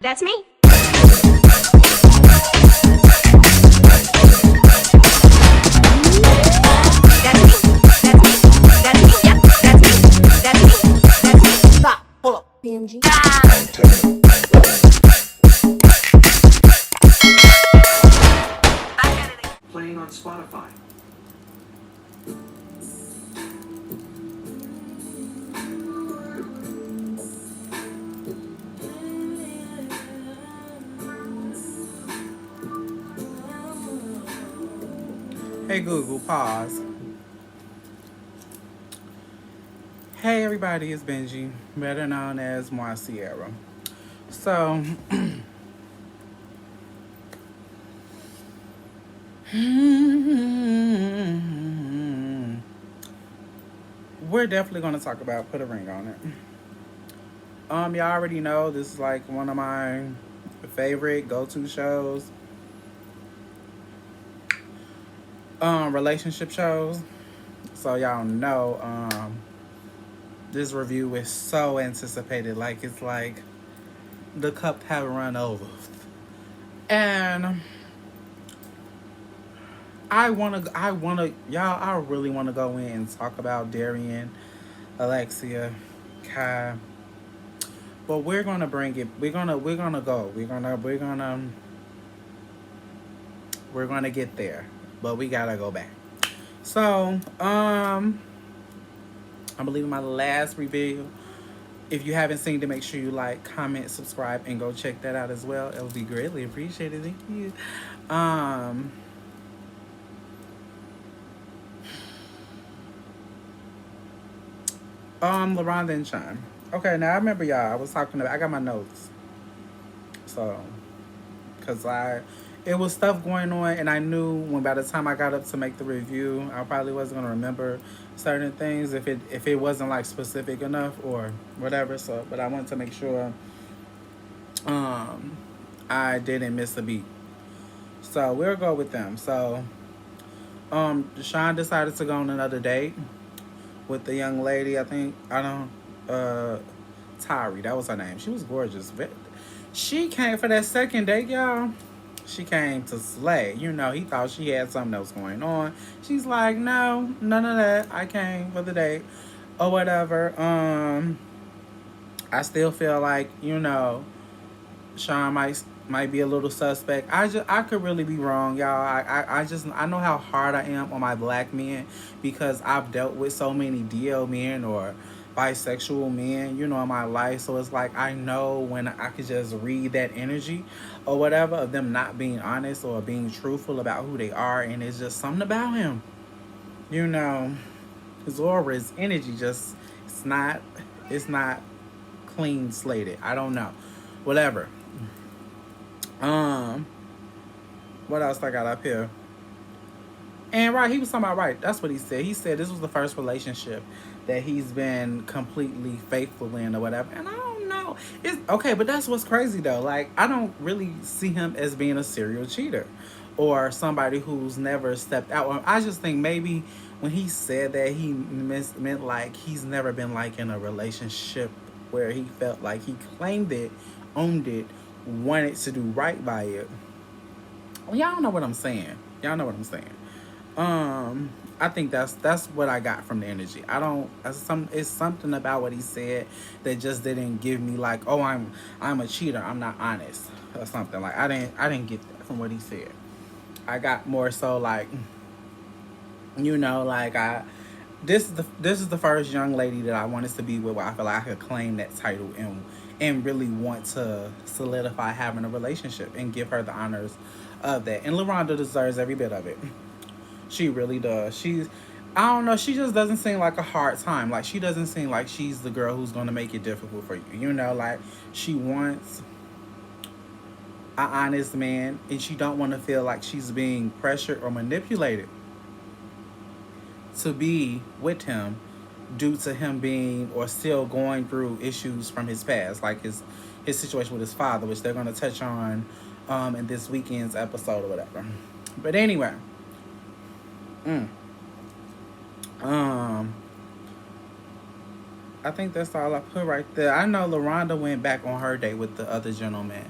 That's me. That's me. That's me. That's me. Yeah. That's me. That's me. That's me. Stop. Hold up. PMG. Playing on Spotify. Hey Google, pause. Hey everybody, it's Benji, better known as Moiciara. So, we're definitely going to talk about Put a Ring on It. Y'all already know this is like one of my favorite go-to shows. Relationship shows. So y'all know, this review is so anticipated. Like it's like the cup have run over. And I really wanna go in and talk about Darian, Alexia, Kai. But we're gonna bring it. We're gonna go. We're gonna get there. But we gotta go back. So, I believe in my last review. If you haven't seen it, make sure you like, comment, subscribe, and go check that out as well. It would be greatly appreciated. Thank you. LaRonda and Sean. Okay, now I remember y'all. I was talking about. I got my notes. So, cause it was stuff going on, and I knew when by the time I got up to make the review, I probably wasn't gonna remember certain things if it wasn't like specific enough or whatever. So, but I wanted to make sure, I didn't miss a beat. So we'll go with them. So, Sean decided to go on another date with the young lady. I don't Tari. That was her name. She was gorgeous. She came for that second date, y'all. She came to slay. You know, he thought she had something else going on. She's like, no, none of that. I came for the date or whatever. I still feel like, Sean might be a little suspect. I could really be wrong, y'all. I know how hard I am on my black men because I've dealt with so many DL men or bisexual men, in my life. So it's like I know when I could just read that energy or whatever of them not being honest or being truthful about who they are, and it's just something about him. His aura, his energy just it's not clean slated. I don't know. Whatever. Um, what else I got up here? And right, he was talking about right. That's what he said. He said this was the first relationship that he's been completely faithful in or whatever. And I don't know. It's okay, but that's what's crazy though. Like I don't really see him as being a serial cheater or somebody who's never stepped out. I just think maybe when he said that he meant like he's never been like in a relationship where he felt like he claimed it, owned it, wanted to do right by it. Well, y'all know what I'm saying. Y'all know what I'm saying. I think that's what I got from the energy. I don't. It's something about what he said that just didn't give me like, oh, I'm a cheater. I'm not honest or something. Like I didn't get that from what he said. I got more so like, like this is the first young lady that I wanted to be with where I feel like I could claim that title and really want to solidify having a relationship and give her the honors of that. And LaRonda deserves every bit of it. She really does. I don't know, she just doesn't seem like a hard time. Like she doesn't seem like she's the girl who's gonna make it difficult for you. Like she wants an honest man and she don't want to feel like she's being pressured or manipulated to be with him due to him being or still going through issues from his past, like his situation with his father, which they're gonna touch on in this weekend's episode or whatever. But anyway, I think that's all I put right there. I know LaRonda went back on her date with the other gentleman.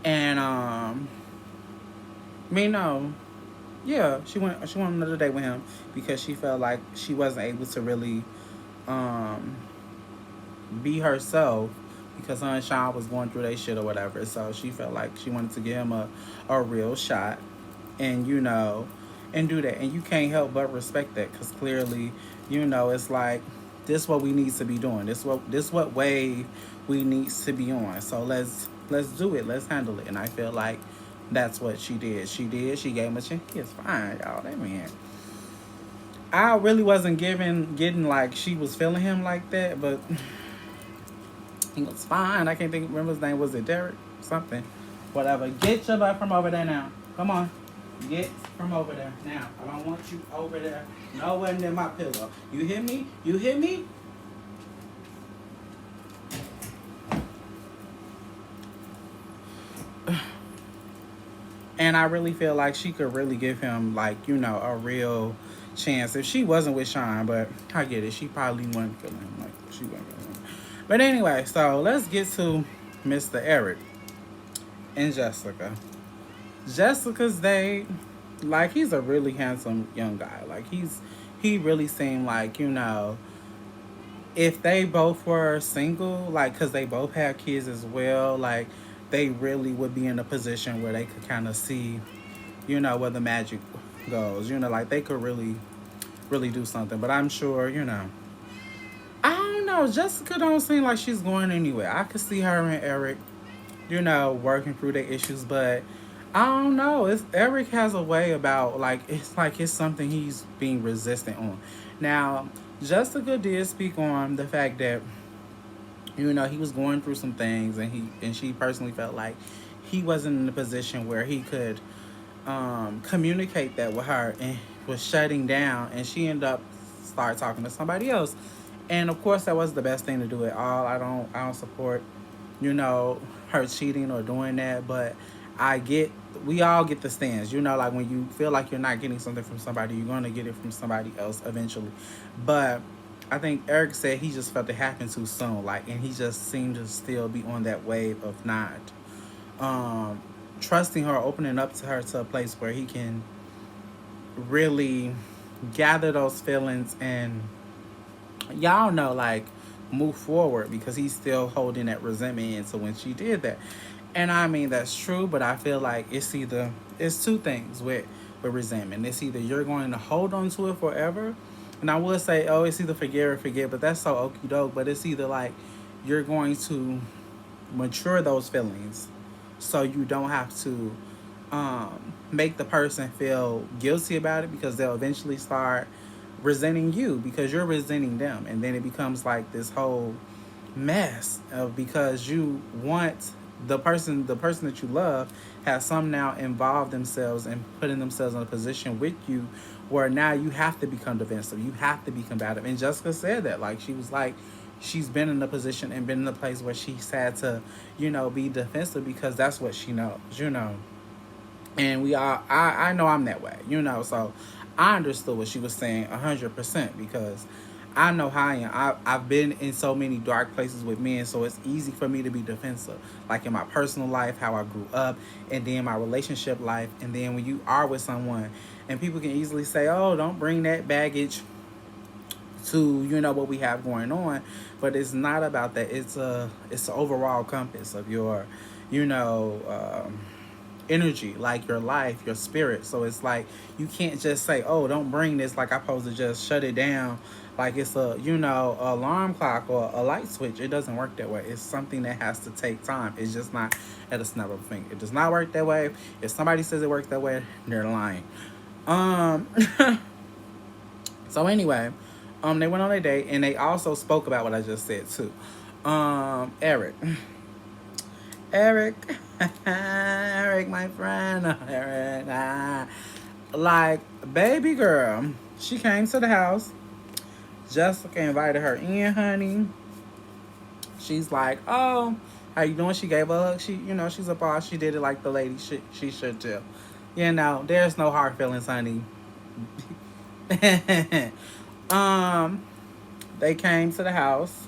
And me no. Yeah, she went another date with him because she felt like she wasn't able to really um be herself because her and Sean was going through their shit or whatever. So she felt like she wanted to give him a real shot and and do that. And you can't help but respect that because clearly, it's like this what we need to be doing. This what wave we needs to be on. So let's do it. Let's handle it. And I feel like that's what she did. She gave him a chance. It's fine, y'all. That man. I really wasn't getting like she was feeling him like that, but he was fine. I can't remember his name. Was it Derek? Something. Whatever. Get your butt from over there now. Come on. Get from over there now. I don't want you over there. Nowhere near my pillow. You hear me? You hear me? And I really feel like she could really give him like, a real chance if she wasn't with Sean, but I get it. She probably wasn't feeling him like she wasn't feeling him. But anyway, so let's get to Mr. Eric and Jessica. Jessica's date, like he's a really handsome young guy. Like he really seemed like, if they both were single, like, because they both had kids as well, like, they really would be in a position where they could kind of see, where the magic goes. Like, they could really, really do something. But I'm sure, I don't know. Jessica don't seem like she's going anywhere. I could see her and Eric, working through their issues. But I don't know. Eric has a way about, like it's something he's being resistant on. Now, Jessica did speak on the fact that he was going through some things, and she personally felt like he wasn't in a position where he could communicate that with her, and was shutting down, and she ended up start talking to somebody else. And of course, that was the best thing to do at all. I don't support her cheating or doing that, but we all get the stands. Like when you feel like you're not getting something from somebody, you're gonna get it from somebody else eventually. But I think Eric said he just felt it happened too soon, like, and he just seemed to still be on that wave of not trusting her, opening up to her to a place where he can really gather those feelings and y'all know, like, move forward, because he's still holding that resentment into when she did that. And I mean, that's true, but I feel like it's two things with resentment. It's either you're going to hold on to it forever, and I would say, oh, it's either forgive or forget, but that's so okie doke. But it's either like you're going to mature those feelings so you don't have to make the person feel guilty about it, because they'll eventually start resenting you because you're resenting them, and then it becomes like this whole mess of, because you want the person that you love has somehow involved themselves and putting themselves in a position with you where now you have to become defensive, you have to be combative. And Jessica said that, like, she was like, she's been in a position and been in a place where she's had to be defensive because that's what she knows. And we are, I know I'm that way, so I understood what she was saying 100%, because I know how I am. I've been in so many dark places with men, so it's easy for me to be defensive. Like in my personal life, how I grew up, and then my relationship life, and then when you are with someone, and people can easily say, oh, don't bring that baggage to what we have going on. But it's not about that. It's an overall compass of your energy, like your life, your spirit. So it's like you can't just say, oh, don't bring this, like I'm supposed to just shut it down like it's a alarm clock or a light switch. It doesn't work that way. It's something that has to take time. It's just not at a snap of a finger. It does not work that way. If somebody says it works that way, they're lying. So anyway, they went on a date, and they also spoke about what I just said too. Eric, Eric, my friend, Eric. Like, baby girl, she came to the house. Jessica invited her in, honey. She's like, oh, how you doing? She gave her a hug. She's a boss. She did it like the lady she should do. There's no hard feelings, honey. They came to the house.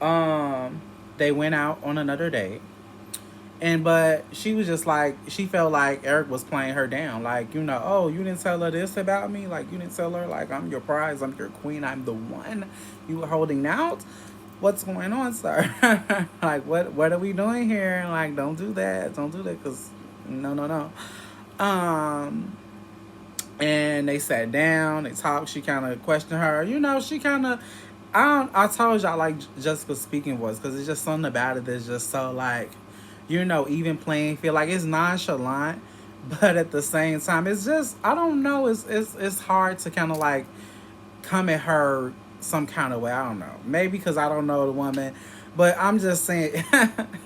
Um, they went out on another date. And but she was just like she felt like Eric was playing her down, like oh, you didn't tell her this about me, like you didn't tell her like I'm your prize, I'm your queen, I'm the one you were holding out. What's going on, sir? Like what are we doing here? Like don't do that, cause no no no. And they sat down, they talked. She kind of questioned her. She kind of. I told y'all like Jessica's speaking voice because it's just something about it that's just so like, even playing feel like it's nonchalant, but at the same time it's just I don't know. It's hard to kind of like come at her some kind of way. I don't know. Maybe because I don't know the woman. But I'm just saying,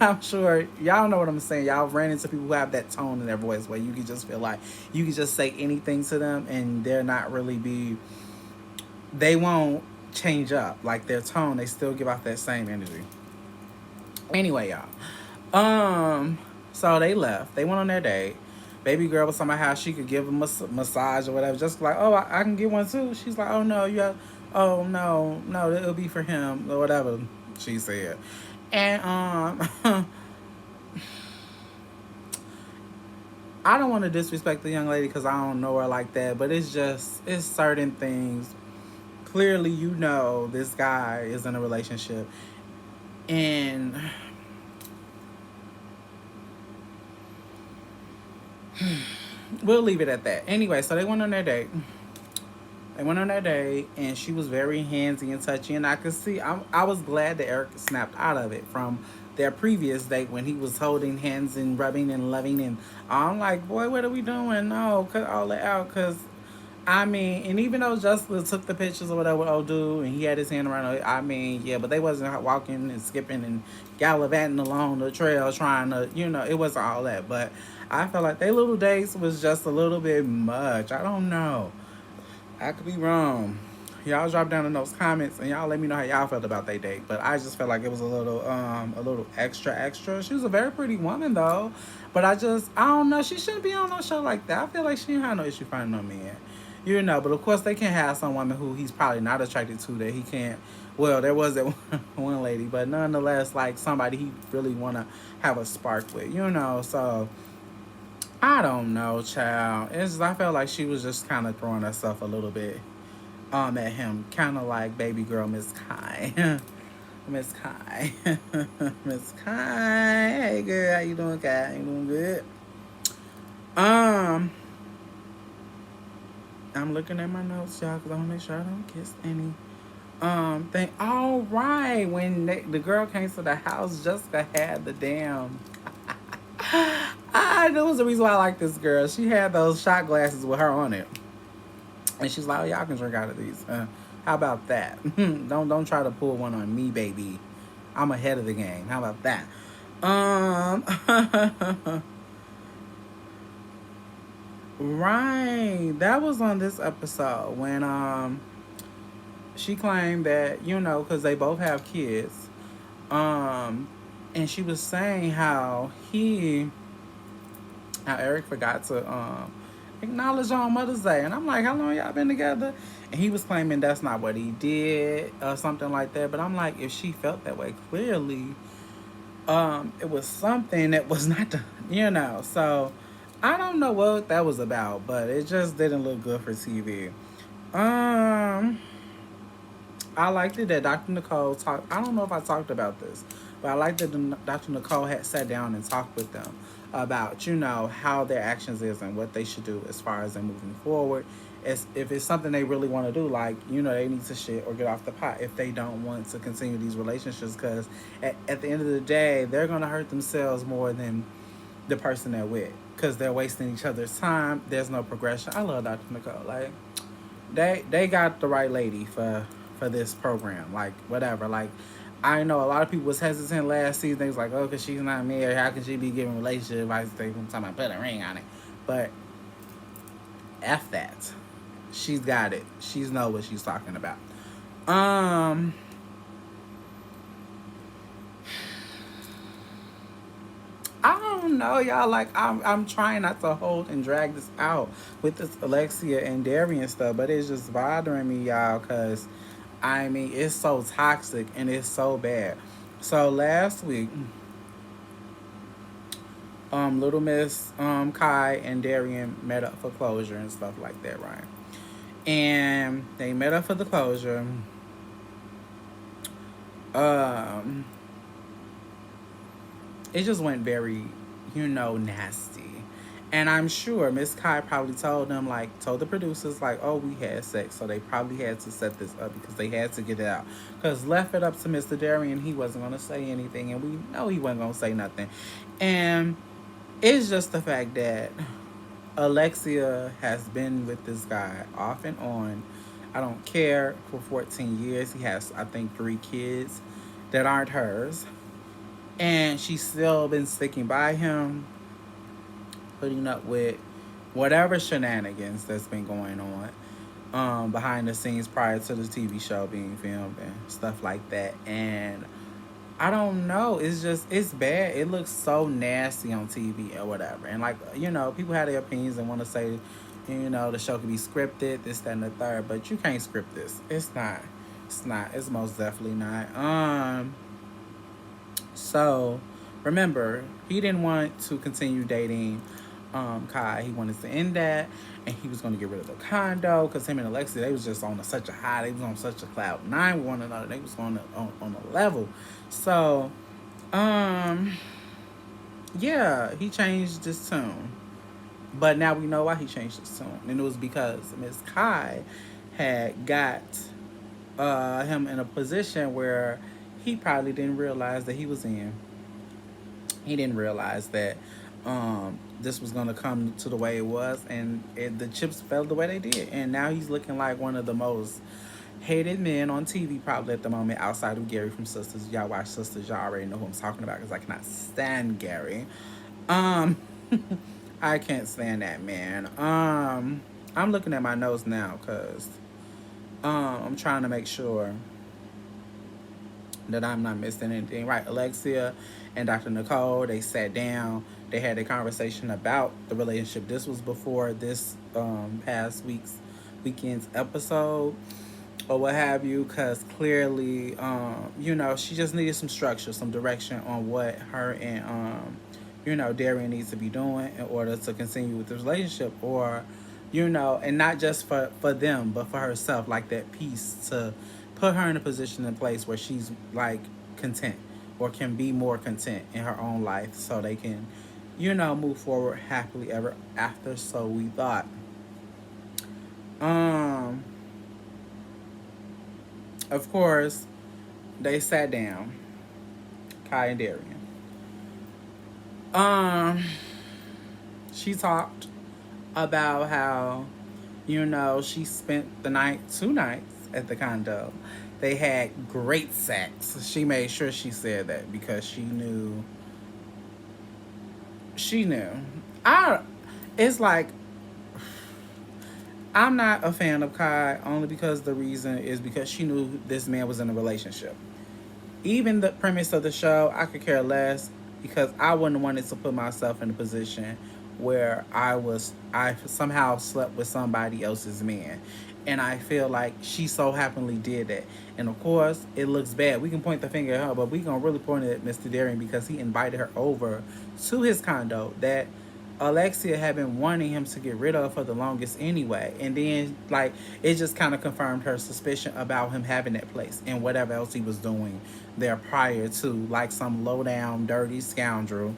I'm sure y'all know what I'm saying. Y'all ran into people who have that tone in their voice where you can just feel like you can just say anything to them and they're not really they won't change up. Like their tone, they still give off that same energy. Anyway, y'all. So they left. They went on their date. Baby girl was talking about how she could give a massage or whatever. Just like, oh, I can get one too. She's like, oh no, you have, oh no, no, it'll be for him or whatever she said. And I don't want to disrespect the young lady because I don't know her like that, but it's certain things. Clearly, this guy is in a relationship, and we'll leave it at that. Anyway, so they went on their date. And she was very handsy and touchy, and I could see. I was glad that Eric snapped out of it from their previous date when he was holding hands and rubbing and loving, and I'm like, boy, what are we doing? No, cut all that out, cause I mean, and even though Jessica took the pictures or whatever with old dude, and he had his hand around her, I mean, yeah, but they wasn't walking and skipping and gallivanting along the trail trying to, it wasn't all that. But I felt like their little dates was just a little bit much. I don't know. I could be wrong. Y'all drop down in those comments and y'all let me know how y'all felt about their date. But I just felt like it was a little extra. She was a very pretty woman though. But I don't know. She shouldn't be on no show like that. I feel like she didn't have no issue finding no man. But of course they can have some woman who he's probably not attracted to that he can't. Well, there was that one lady, but nonetheless, like somebody he really want to have a spark with, So I don't know, child. I felt like she was just kind of throwing herself a little bit at him, kind of like baby girl Miss Kai. Miss Kai. Miss Kai. Hey girl, how you doing, Kai? You doing good? I'm looking at my notes, y'all, because I want to make sure I don't kiss any. Thing. All right, when the girl came to the house, Jessica had the damn. There was the reason why I like this girl. She had those shot glasses with her on it, and she's like, "Oh, y'all can drink out of these. How about that? Don't try to pull one on me, baby. I'm ahead of the game. How about that?" Right. That was on this episode when she claimed that, because they both have kids. And she was saying how Eric forgot to acknowledge on Mother's Day. And I'm like, how long y'all been together? And he was claiming that's not what he did or something like that. But I'm like, if she felt that way, clearly it was something that was not done, So I don't know what that was about, but it just didn't look good for TV. I liked it that Dr. Nicole talked. I don't know if I talked about this, but I liked that Dr. Nicole had sat down and talked with them about, how their actions is and what they should do as far as them moving forward. If it's something they really want to do, like, they need to shit or get off the pot if they don't want to continue these relationships, because at the end of the day, they're going to hurt themselves more than the person they're with, because they're wasting each other's time. There's no progression. I love Dr. Nicole. Like, they got the right lady for this program. Like, whatever. Like, I know a lot of people was hesitant last season. They was like, oh, because she's not married, how can she be giving relationship advice? They were talking about put a ring on it. But F that. She's got it. She's know what she's talking about. I don't know, y'all. Like, I'm trying not to hold and drag this out with this Alexia and Darian stuff, but it's just bothering me, y'all, because I mean, it's so toxic and it's so bad. So last week, Little Miss Kai and Darian met up for closure and stuff like that, right? And they met up for the closure. Um, it just went very, nasty. And I'm sure Miss Kai probably told them, like, told the producers, like, oh, we had sex. So they probably had to set this up because they had to get it out. Because left it up to Mr. Darian, he wasn't going to say anything. And we know he wasn't going to say nothing. And it's just the fact that Alexia has been with this guy off and on. I don't care, for 14 years. He has, I think, 3 kids that aren't hers. And she's still been sticking by him, putting up with whatever shenanigans that's been going on behind the scenes prior to the TV show being filmed and stuff like that. And I don't know. It's just, it's bad. It looks so nasty on TV or whatever. And like, people have their opinions and want to say, the show could be scripted, this, that, and the third. But you can't script this. It's not. It's not. It's most definitely not. So remember, he didn't want to continue dating Kai. He wanted to end that, and he was going to get rid of the condo because him and Alexia, they was just on such a high. They was on such a cloud nine with one another. They was on a level. So, yeah, he changed his tune. But now we know why he changed his tune, and it was because Miss Kai had got him in a position where he probably didn't realize that he was in. He didn't realize that this was going to come to the way it was, and the chips fell the way they did. And now he's looking like one of the most hated men on TV probably at the moment, outside of Gary from Sisters. Y'all watch Sisters, y'all already know who I'm talking about because I cannot stand Gary. Um, I can't stand that man. I'm looking at my notes now because I'm trying to make sure that I'm not missing anything. Right, Alexia and Dr. Nicole, they sat down. They had a conversation about the relationship. This was before this past weekend's episode or what have you, because clearly, she just needed some structure, some direction on what her and, Darian needs to be doing in order to continue with the relationship, or, and not just for them, but for herself, like that piece to put her in a position and place where she's like content or can be more content in her own life so they can, move forward happily ever after. So we thought. Of course, they sat down, Kai and Darian. She talked about how, she spent the night, 2 nights at the condo. They had great sex. She made sure she said that because she knew. She knew. It's like, I'm not a fan of Kai only because the reason is because she knew this man was in a relationship. Even the premise of the show, I could care less because I wouldn't wanted to put myself in a position where I somehow slept with somebody else's man. And I feel like she so happily did that. And of course, it looks bad. We can point the finger at her, but we gonna really point it at Mr. Darian because he invited her over to his condo that Alexia had been wanting him to get rid of for the longest anyway. And then, like, it just kind of confirmed her suspicion about him having that place and whatever else he was doing there prior to, like some low down, dirty scoundrel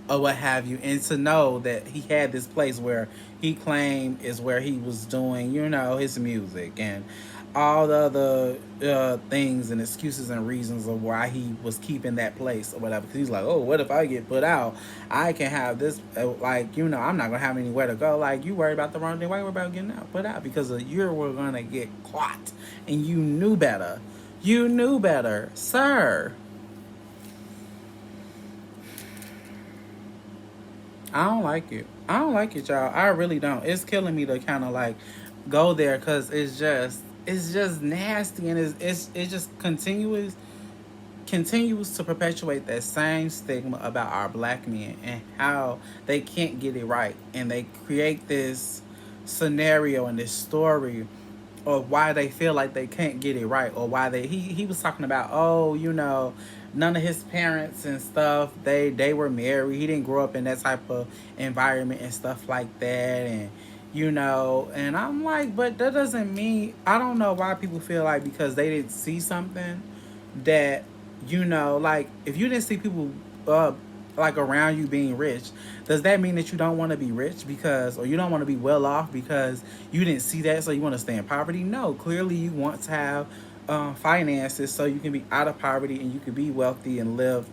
or what have you. And to know that he had this place where he claimed is where he was doing, his music and all the other things and excuses and reasons of why he was keeping that place or whatever. Because he's like, oh, what if I get put out? I can have this, I'm not going to have anywhere to go. Like, you worry about the wrong thing. Why you worry about getting put out? Because you were going to get caught. And you knew better. You knew better, sir. I don't like it. I don't like it, y'all. I really don't. It's killing me to kind of like go there because it's just nasty and it just continues to perpetuate that same stigma about our black men and how they can't get it right, and they create this scenario and this story or why they feel like they can't get it right, or why he was talking about, oh, none of his parents and stuff, they were married. He didn't grow up in that type of environment and stuff like that. And and I'm like, but that doesn't mean, I don't know why people feel like because they didn't see something that, like, if you didn't see people uh like around you being rich, does that mean that you don't want to be rich because, or you don't want to be well off because you didn't see that, so you want to stay in poverty? No, clearly you want to have finances so you can be out of poverty and you can be wealthy and live,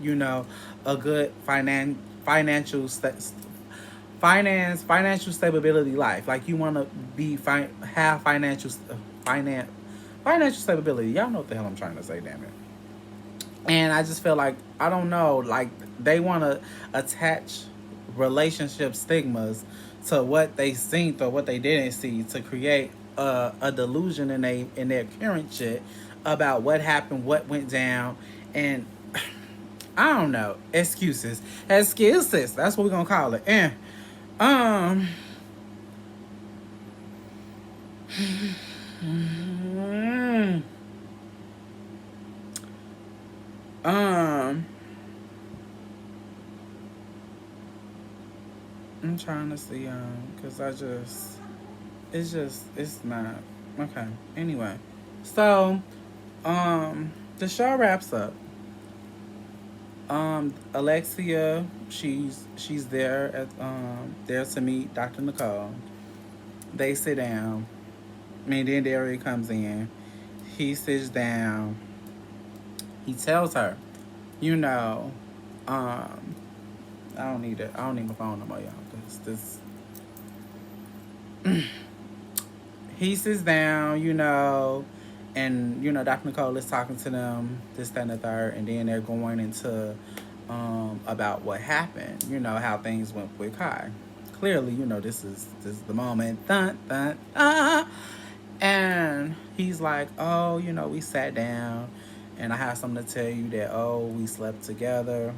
a good financial stability life. Like, you want to have financial stability. Y'all know what the hell I'm trying to say, damn it. And I just feel like, I don't know, like, they want to attach relationship stigmas to what they seen or what they didn't see to create a delusion in their current shit about what happened, what went down. And I don't know, excuses, that's what we're gonna call it. And um um I'm trying to see, because it's not okay. Anyway, so the show wraps up. Alexia, she's there to meet Dr. Nicole. They sit down. I mean, then Derek comes in. He sits down. He tells her, you know, um, I don't need it. I don't need my phone no more, y'all. He sits down, and Dr. Nicole is talking to them, this, that, and the third, and then they're going into about what happened, how things went with Kai. Clearly, this is the moment. Dun, dun, and he's like, oh, we sat down and I have something to tell you that, oh, we slept together.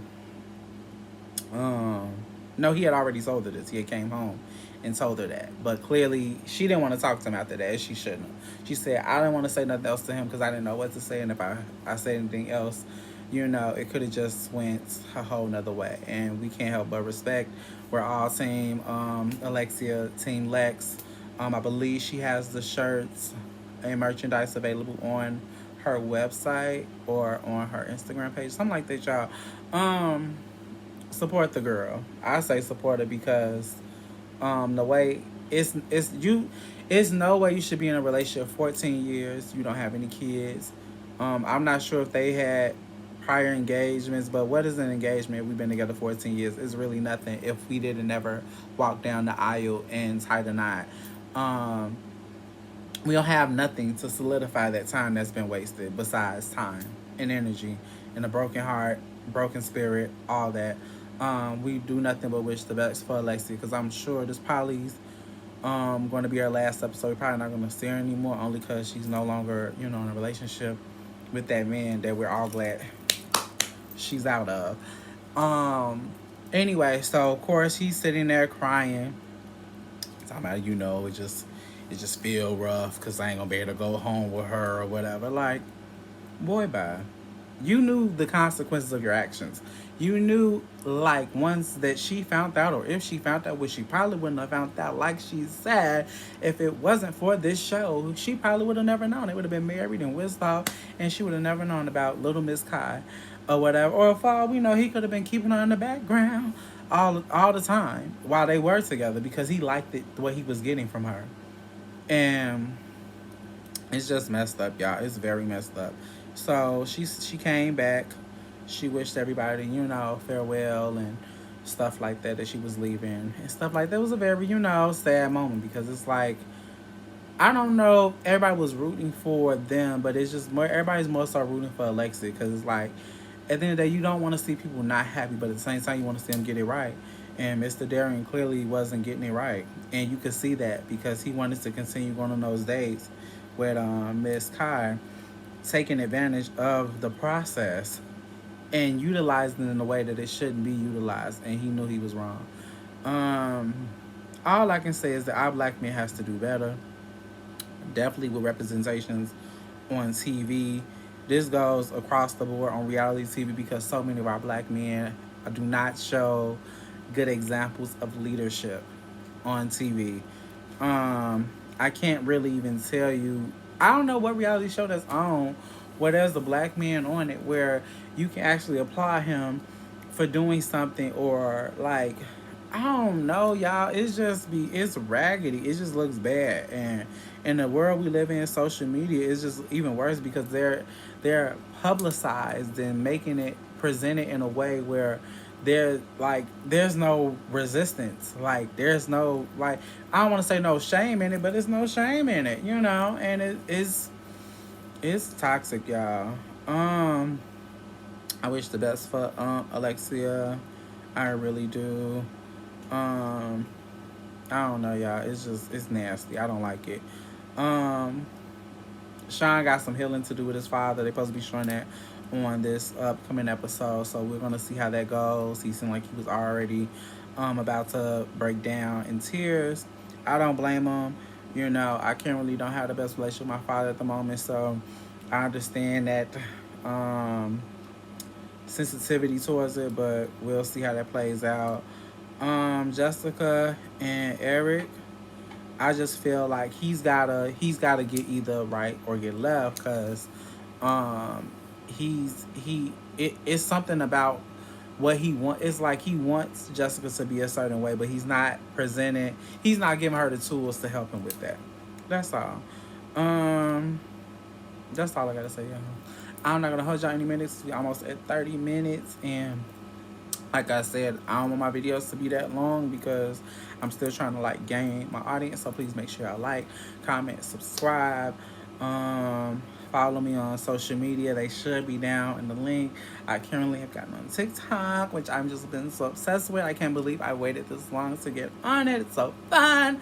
Um, no, he had already told her this. He had came home and told her that. But clearly, she didn't want to talk to him after that. She shouldn't have. She said, I didn't want to say nothing else to him because I didn't know what to say. And if I said anything else, it could have just went a whole nother way. And we can't help but respect. We're all team Alexia, team Lex. I believe she has the shirts and merchandise available on her website or on her Instagram page. Something like that, y'all. Support the girl. I say support her because the way it's no way you should be in a relationship 14 years, you don't have any kids. I'm not sure if they had prior engagements, but what is an engagement? We've been together 14 years. It's really nothing if we didn't ever walk down the aisle and tie the knot. um we don't have nothing to solidify that time that's been wasted besides time and energy and a broken heart, broken spirit, all that. We do nothing but wish the best for Alexia because I'm sure this probably's going to be her last episode. We're probably not going to see her anymore, only because she's no longer, in a relationship with that man that we're all glad she's out of. Um, anyway, so of course he's sitting there crying, talking about, it just feel rough because I ain't gonna be able to go home with her or whatever. Like, boy, bye. You knew the consequences of your actions. You knew, like, once that she found out, or if she found out, which she probably wouldn't have found out, like she said, if it wasn't for this show, she probably would have never known. They would have been married and whisked off, and she would have never known about Little Miss Kai or whatever. Or for all we know, he could have been keeping her in the background all the time while they were together because he liked it, what he was getting from her. And it's just messed up, y'all. It's very messed up. So she came back. She wished everybody, farewell and stuff like that she was leaving and stuff like that. It was a very, sad moment because it's like, I don't know, everybody was rooting for them, but it's just more, everybody's more so rooting for Alexia because it's like, at the end of the day, you don't want to see people not happy, but at the same time, you want to see them get it right. And Mr. Darian clearly wasn't getting it right. And you could see that because he wanted to continue going on those dates with Miss Kai, taking advantage of the process and utilizing it in a way that it shouldn't be utilized. And he knew he was wrong. All I can say is that our black men has to do better. definitely with representations on TV. This goes across the board on reality TV because so many of our black men do not show good examples of leadership on TV. I can't really even tell you. I don't know what reality show that's on where there's a black man on it where you can actually apply him for doing something or like I don't know, y'all. It's raggedy. It just looks bad, and in the world we live in, social media is just even worse because they're publicized and making it presented in a way where there's no resistance, like there's no like I don't want to say no shame in it, but there's no shame in it, and it's toxic, y'all. I wish the best for Alexia. I really do. Um, I don't know, y'all. It's nasty. I don't like it. Um, Sean got some healing to do with his father. They're supposed to be showing that on this upcoming episode, so we're gonna see how that goes. He seemed like he was already about to break down in tears. I don't blame him. I currently don't have the best relationship with my father at the moment, so I understand that sensitivity towards it, but we'll see how that plays out. Jessica and Eric, I just feel like he's gotta get either right or get left because um it's something about what he wants. It's like he wants Jessica to be a certain way, but he's not giving her the tools to help him with that. That's all. Um that's all I gotta say, y'all. I'm not gonna hold y'all any minutes. We almost at 30 minutes, and like I said, I don't want my videos to be that long because I'm still trying to like gain my audience. So please make sure y'all like, comment, subscribe. Follow me on social media. They should be down in the link. I currently have gotten on TikTok, which I'm just been so obsessed with. I can't believe I waited this long to get on it. It's so fun.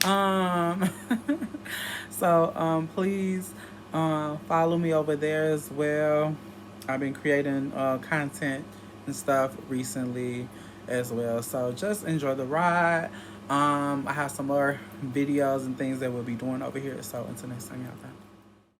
Um, please follow me over there as well. I've been creating content and stuff recently as well. So just enjoy the ride. I have some more videos and things that we'll be doing over here. So until next time, y'all.